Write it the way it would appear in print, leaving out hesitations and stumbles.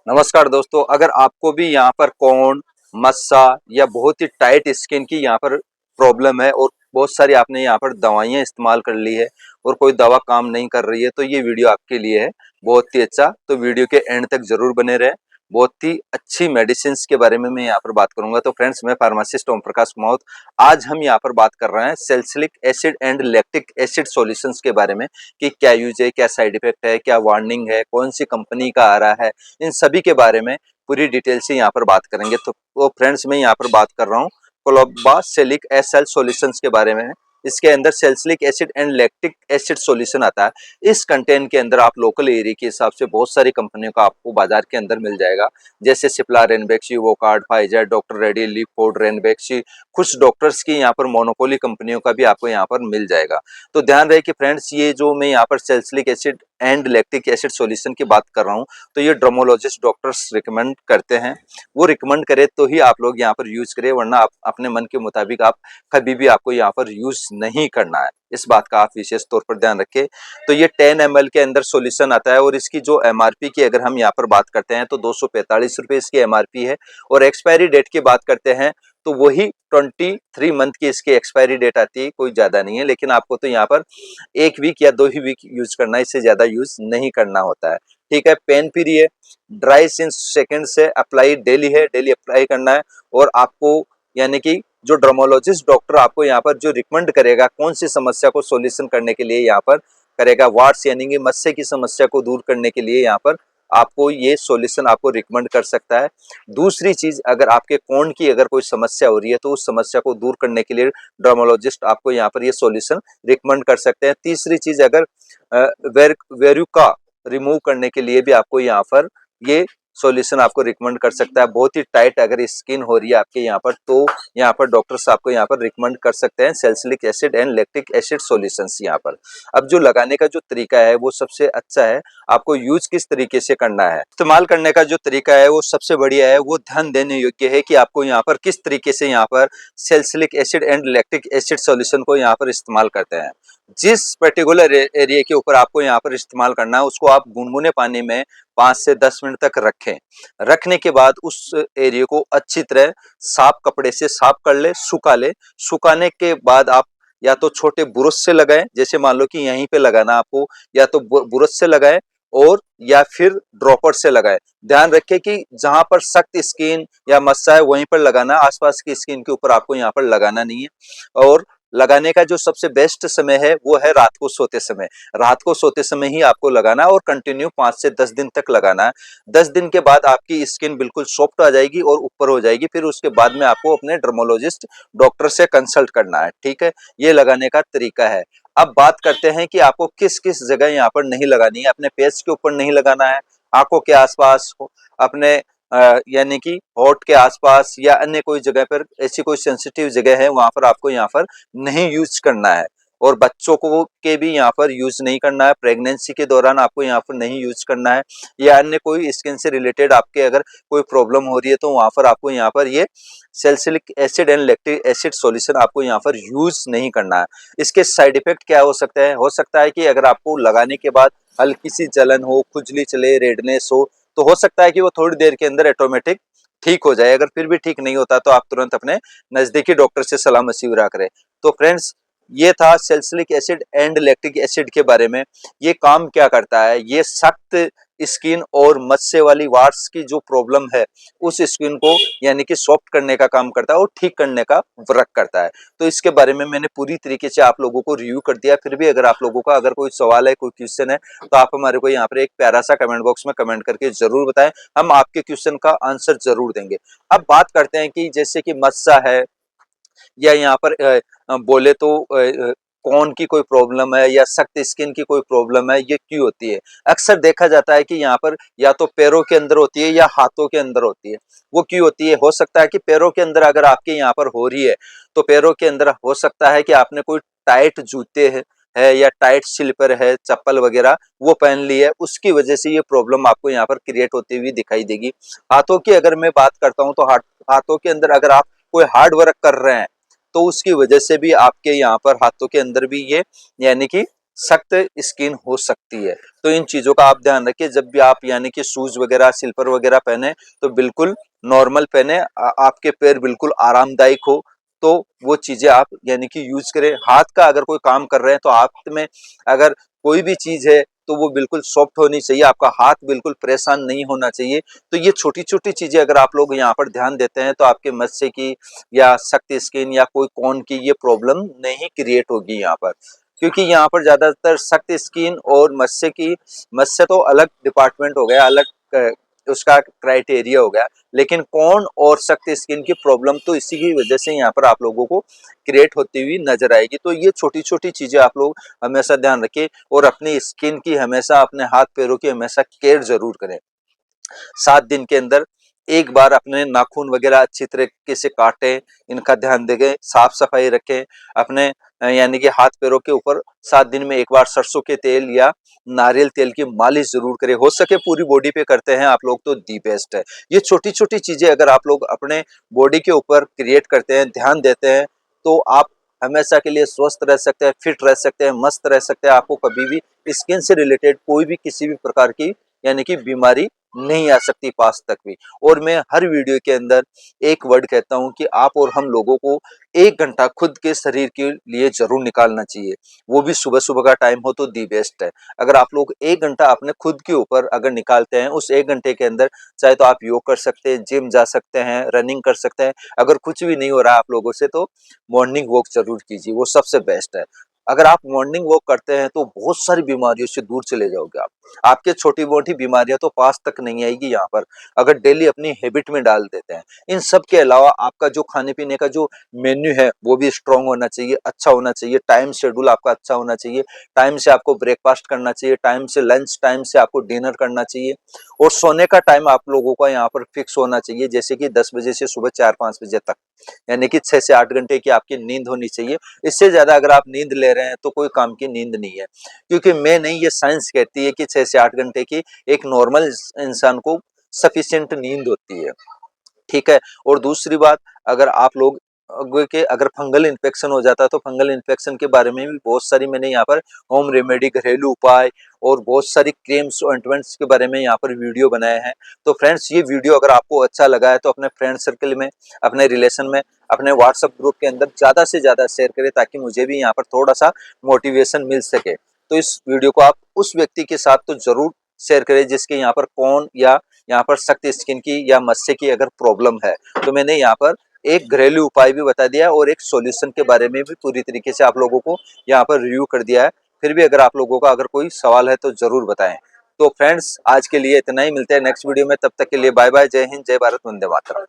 नमस्कार दोस्तों, अगर आपको भी यहाँ पर कोढ़, मस्सा या बहुत ही टाइट स्किन की यहाँ पर प्रॉब्लम है और बहुत सारी आपने यहाँ पर दवाइयाँ इस्तेमाल कर ली है और कोई दवा काम नहीं कर रही है, तो ये वीडियो आपके लिए है बहुत ही अच्छा। तो वीडियो के एंड तक जरूर बने रहें। बहुत ही अच्छी मेडिसिन के बारे में मैं यहाँ पर बात करूंगा। तो फ्रेंड्स, मैं फार्मासिस्ट ओम प्रकाश मौत। आज हम यहाँ पर बात कर रहे हैं salicylic acid and lactic acid solutions के बारे में कि क्या यूज है, क्या साइड इफेक्ट है, क्या वार्निंग है, कौन सी कंपनी का आ रहा है, इन सभी के बारे में पूरी डिटेल से यहाँ पर बात करेंगे। तो फ्रेंड्स, मैं यहाँ पर बात कर रहा हूँ क्लोबासिलिक एसएल सॉल्यूशंस के बारे में। इसके अंदर salicylic acid and lactic acid solution आता है। इस कंटेंट के अंदर आप लोकल एरिया के हिसाब से बहुत सारी कंपनियों का आपको बाजार के अंदर मिल जाएगा, जैसे सिप्ला, रेनबेक्सी, वोकार्ड, फाइजर, डॉक्टर रेडी, लीफोर्ड, रेनबेक्सी। कुछ डॉक्टर्स की यहाँ पर मोनोपोली कंपनियों का भी आपको यहाँ पर मिल जाएगा। तो ध्यान रहे कि फ्रेंड्स, ये जो मैं यहाँ पर salicylic acid and lactic acid solution की बात कर रहा हूँ, तो ये ड्रोमोलॉजिस्ट डॉक्टर्स रिकमेंड करते हैं। वो रिकमेंड करे तो ही आप लोग यहाँ पर यूज करें, वरना आप अपने मन के मुताबिक आप कभी भी आपको यहाँ पर यूज नहीं करना है। इस बात का आप विशेष तौर पर ध्यान रखें। तो ये 10 ml के अंदर सॉल्यूशन आता है और इसकी जो एमआरपी की अगर हम यहाँ पर बात करते हैं तो 245 रुपए इसकी एमआरपी है। और एक्सपायरी डेट की बात करते हैं तो वही 23 मंथ की इसकी एक्सपायरी डेट आती है, कोई ज्यादा नहीं है। लेकिन आपको तो यहाँ पर 1 वीक या 2 ही वीक यूज करना है, इससे ज्यादा यूज नहीं करना होता है। ठीक है। पेन फ्री है, ड्राई सिंस सेकेंड से अप्लाई डेली है, डेली अप्लाई करना है। और आपको यानी कि जो ड्रोमोलॉजिस्ट डॉक्टर आपको यहाँ पर जो रिकमेंड करेगा, कौन सी समस्या को सॉल्यूशन करने के लिए यहाँ पर करेगा, वार्ड्स यानी कि मस्से की समस्या को दूर करने के लिए यहाँ पर आपको ये सॉल्यूशन आपको रिकमेंड कर सकता है। दूसरी चीज, अगर आपके कोढ़ की अगर कोई समस्या हो रही है तो उस समस्या को दूर करने के लिए डर्मोलॉजिस्ट आपको यहाँ पर ये सॉल्यूशन रिकमेंड कर सकते हैं। तीसरी चीज, अगर वेरुका रिमूव करने के लिए भी आपको यहाँ पर ये सॉल्यूशन आपको रिकमेंड कर सकता है। बहुत ही टाइट अगर स्किन हो रही है आपके यहाँ पर, तो यहाँ पर डॉक्टर्स आपको यहाँ पर रिकमेंड कर सकते हैं salicylic acid and lactic acid solutions यहाँ पर। अब जो लगाने का जो तरीका है वो सबसे अच्छा है। आपको यूज किस तरीके से करना है, इस्तेमाल करने का जो तरीका है वो सबसे बढ़िया है। वो ध्यान देने योग्य है कि आपको यहाँ पर किस तरीके से यहाँ पर salicylic acid and lactic acid solution को यहाँ पर इस्तेमाल करते हैं। जिस पर्टिकुलर एरिया के ऊपर आपको यहाँ पर इस्तेमाल करना है, उसको आप गुनगुने पानी में 5 से 10 मिनट तक रखें। रखने के बाद उस एरिया को अच्छी तरह साफ कपड़े से साफ कर ले, सुखा ले। सुखाने के बाद आप या तो छोटे ब्रश से लगाएं, जैसे मान लो कि यहीं पे लगाना आपको, या तो ब्रश से लगाएं और या फिर ड्रॉपर से लगाएं। ध्यान रखें कि जहां पर सख्त स्किन या मस्सा है वहीं पर लगाना, आसपास की स्किन के ऊपर आपको यहाँ पर लगाना नहीं है। और लगाने का जो सबसे बेस्ट समय है वो है रात को सोते समय। रात को सोते समय ही आपको लगाना है और कंटिन्यू 5 से 10 दिन तक लगाना है। 10 दिन के बाद आपकी स्किन बिल्कुल सॉफ्ट आ जाएगी और ऊपर हो जाएगी। फिर उसके बाद में आपको अपने डर्मोलॉजिस्ट डॉक्टर से कंसल्ट करना है। ठीक है, ये लगाने का तरीका है। अब बात करते हैं कि आपको किस किस जगह यहाँ पर नहीं लगानी है। अपने फेस के ऊपर नहीं लगाना है, आंखों के आसपास, अपने यानी कि होठ के आसपास या अन्य कोई जगह पर, ऐसी कोई सेंसिटिव जगह है वहां पर आपको यहाँ पर नहीं यूज करना है। और बच्चों को के भी यहाँ पर यूज नहीं करना है। प्रेगनेंसी के दौरान आपको यहाँ पर नहीं यूज करना है। या अन्य कोई स्किन से रिलेटेड आपके अगर कोई प्रॉब्लम हो रही है तो वहां पर आपको यहाँ पर ये salicylic acid and lactic acid solution आपको यहाँ पर यूज नहीं करना है। इसके साइड इफेक्ट क्या हो सकता है? हो सकता है कि अगर आपको लगाने के बाद हल्की सी जलन हो, खुजली चले, रेडनेस हो सकता है कि वो थोड़ी देर के अंदर ऑटोमेटिक ठीक हो जाए। अगर फिर भी ठीक नहीं होता तो आप तुरंत अपने नजदीकी डॉक्टर से सलाह मशविरा करें। तो फ्रेंड्स, ये था salicylic acid and lactic acid के बारे में। ये काम क्या करता है? ये सख्त स्किन और मस्से वाली वार्ड्स की जो प्रॉब्लम है उस स्किन को यानी कि सॉफ्ट करने का काम करता है और ठीक करने का वर्क करता है। तो इसके बारे में मैंने पूरी तरीके से आप लोगों को रिव्यू कर दिया। फिर भी अगर आप लोगों का अगर कोई सवाल है, कोई क्वेश्चन है, तो आप हमारे को यहाँ पर एक प्यारा सा कमेंट बॉक्स में कमेंट करके जरूर बताएं। हम आपके क्वेश्चन का आंसर जरूर देंगे। अब बात करते हैं कि जैसे कि मस्सा है या यहाँ पर बोले तो कोढ़ की कोई प्रॉब्लम है या सख्त स्किन की कोई प्रॉब्लम है, ये क्यों होती है? अक्सर देखा जाता है कि यहाँ पर या तो पैरों के अंदर होती है या हाथों के अंदर होती है। वो क्यों होती है? हो सकता है कि पैरों के अंदर अगर आपके यहाँ पर हो रही है तो पैरों के अंदर हो सकता है कि आपने कोई टाइट जूते है या टाइट स्लीपर है, चप्पल वगैरह वो पहन ली है, उसकी वजह से ये प्रॉब्लम आपको यहाँ पर क्रिएट होती हुई दिखाई देगी। हाथों की अगर मैं बात करता हूँ तो हाथों के अंदर अगर आप कोई हार्ड वर्क कर रहे हैं तो उसकी वजह से भी आपके यहाँ पर हाथों के अंदर भी ये यानी कि सख्त स्किन हो सकती है। तो इन चीज़ों का आप ध्यान रखिए, जब भी आप यानी कि शूज़ वगैरह, स्लीपर वगैरह पहने तो बिल्कुल नॉर्मल पहने, आपके पैर बिल्कुल आरामदायक हो, तो वो चीज़ें आप यानी कि यूज़ करें। हाथ का अगर कोई काम कर रहे हैं तो हाथ में अगर कोई भी चीज़ है तो वो बिल्कुल सॉफ्ट होनी चाहिए, आपका हाथ बिल्कुल परेशान नहीं होना चाहिए। तो ये छोटी-छोटी चीज़ें अगर आप लोग यहाँ पर ध्यान देते हैं तो आपके मस्से की या सख्त स्किन या कोई कोन की ये प्रॉब्लम नहीं क्रिएट होगी यहाँ पर। क्योंकि यहाँ पर ज़्यादातर सख्त स्किन और मस्से की, मस्से तो अलग डिपार्टमेंट हो गया, अलग उसका क्राइटेरिया हो गया, लेकिन कोन और सख्त स्किन की प्रॉब्लम तो इसी की वजह से यहाँ पर आप लोगों को क्रिएट होती हुई नजर आएगी। तो ये छोटी-छोटी चीज़ें आप लोग हमेशा ध्यान रखें और अपनी स्किन की हमेशा, अपने हाथ-पैरों की हमेशा केयर ज़रूर करें। 7 दिन के अंदर एक बार अपने नाखून वगैरह अच्छी तरीके से काटें, इनका ध्यान दें, साफ-सफाई रखें। अपने यानी कि हाथ-पैरों के ऊपर 7 दिन में एक बार सरसों के तेल या नारियल तेल की मालिश ज़रूर करें। हो सके पूरी बॉडी पे करते हैं आप लोग तो दी बेस्ट है। ये छोटी-छोटी चीज़ें अगर आप लोग अपने बॉडी के ऊपर क्रिएट करते हैं, ध्यान देते हैं, तो आप हमेशा के लिए स्वस्थ रह सकते हैं, फिट रह सकते हैं, मस्त रह सकते हैं। आपको कभी भी स्किन से रिलेटेड कोई भी किसी भी प्रकार की यानी कि बीमारी नहीं आ सकती पास तक भी। और मैं हर वीडियो के अंदर एक वर्ड कहता हूँ कि आप और हम लोगों को 1 घंटा खुद के शरीर के लिए ज़रूर निकालना चाहिए। वो भी सुबह-सुबह का टाइम हो तो दी बेस्ट है। अगर आप लोग 1 घंटा अपने खुद के ऊपर अगर निकालते हैं, उस 1 घंटे के अंदर चाहे तो आप योग कर सकते हैं, जिम जा सकते हैं, रनिंग कर सकते हैं। अगर कुछ भी नहीं हो रहा है आप लोगों से तो मॉर्निंग वॉक ज़रूर कीजिए, वो सबसे बेस्ट है। अगर आप मॉर्निंग वॉक करते हैं तो बहुत सारी बीमारियों से दूर चले जाओगे आप। आपके छोटी-मोटी बीमारियाँ तो पास तक नहीं आएगी यहाँ पर, अगर डेली अपनी हैबिट में डाल देते हैं। इन सब के अलावा आपका जो खाने-पीने का जो मेन्यू है, वो भी स्ट्रॉन्ग होना चाहिए, अच्छा होना चाहिए, टाइम शेड्यूल आपका अच्छा होना चाहिए, टाइम से आपको ब्रेकफ़ास्ट करना चाहिए, टाइम से लंच, टाइम से आपको डिनर करना चाहिए और सोने का टाइम आप लोगों का यहाँ पर फिक्स होना चाहिए, जैसे कि 10 बजे से सुबह 4-5 बजे तक, यानी कि 6 से 8 घंटे की आपकी नींद होनी चाहिए। इससे ज़्यादा अगर आप नींद ले रहे हैं, तो कोई काम की नींद नहीं है। क्योंकि मैं नहीं, ये साइंस कहती है कि 6 से 8 घंटे की एक नॉर्मल इंसान को सफिशिएंट नींद होती है। ठीक है? और दूसरी बात, अगर आप लोग के अगर फंगल इन्फेक्शन हो जाता है तो फंगल इन्फेक्शन के बारे में भी बहुत सारी मैंने यहाँ पर होम रेमेडी, घरेलू उपाय और बहुत सारी क्रीम्स ऑइंटमेंट्स के बारे में यहाँ पर वीडियो बनाए हैं। तो फ्रेंड्स, ये वीडियो अगर आपको अच्छा लगा है तो अपने फ्रेंड सर्कल में, अपने रिलेशन में, अपने व्हाट्सएप ग्रुप के अंदर ज़्यादा से ज़्यादा शेयर करें ताकि मुझे भी यहाँ पर थोड़ा-सा मोटिवेशन मिल सके। तो इस वीडियो को आप उस व्यक्ति के साथ तो ज़रूर शेयर करें जिसके यहाँ पर कोन या यहाँ पर सख्त स्किन की या मस्से की अगर प्रॉब्लम है। तो मैंने यहाँ पर एक घरेलू उपाय भी बता दिया और एक सॉल्यूशन के बारे में भी पूरी तरीके से आप लोगों को यहाँ पर रिव्यू कर दिया है। फिर भी अगर आप लोगों का अगर कोई सवाल है तो ज़रूर बताएँ। तो फ्रेंड्स, आज के लिए इतना ही, मिलते हैं नेक्स्ट वीडियो में, तब तक के लिए बाय बाय, जय हिंद, जय भारत, वंदे मातरम।